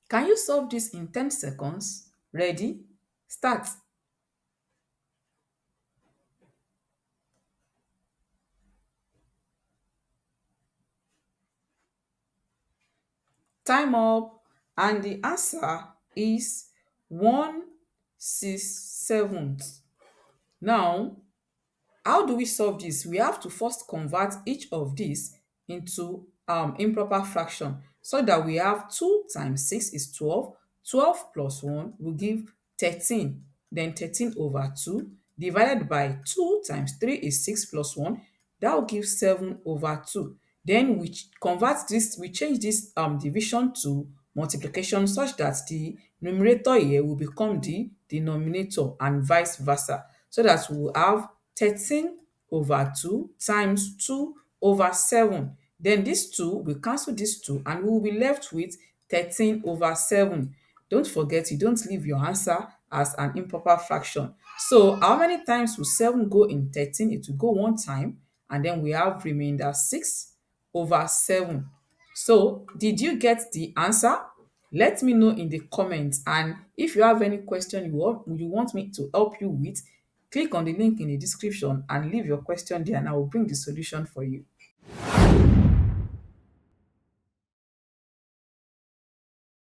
Can you solve this in 10 seconds? Ready? Start. Time up. And the answer is 1/67. Now, how do we solve this? We have to first convert each of these into improper fraction so that we have 2 times 6 is 12. 12 plus 1 will give 13. Then 13 over 2 divided by 2 times 3 is 6 plus 1. That will give 7 over 2. Then we convert this, we change this division to multiplication such that the numerator here will become the denominator and vice versa, so that we will have 13 over 2 times 2 over 7. Then this 2, we cancel this 2 and we will be left with 13 over 7. Don't forget, you don't leave your answer as an improper fraction. So how many times will 7 go in 13? It will go one time, and then we have remainder 6 over 7. So did you get the answer? Let me know in the comments, and if you have any question you want me to help you with, click on the link in the description and leave your question there and I will bring the solution for you.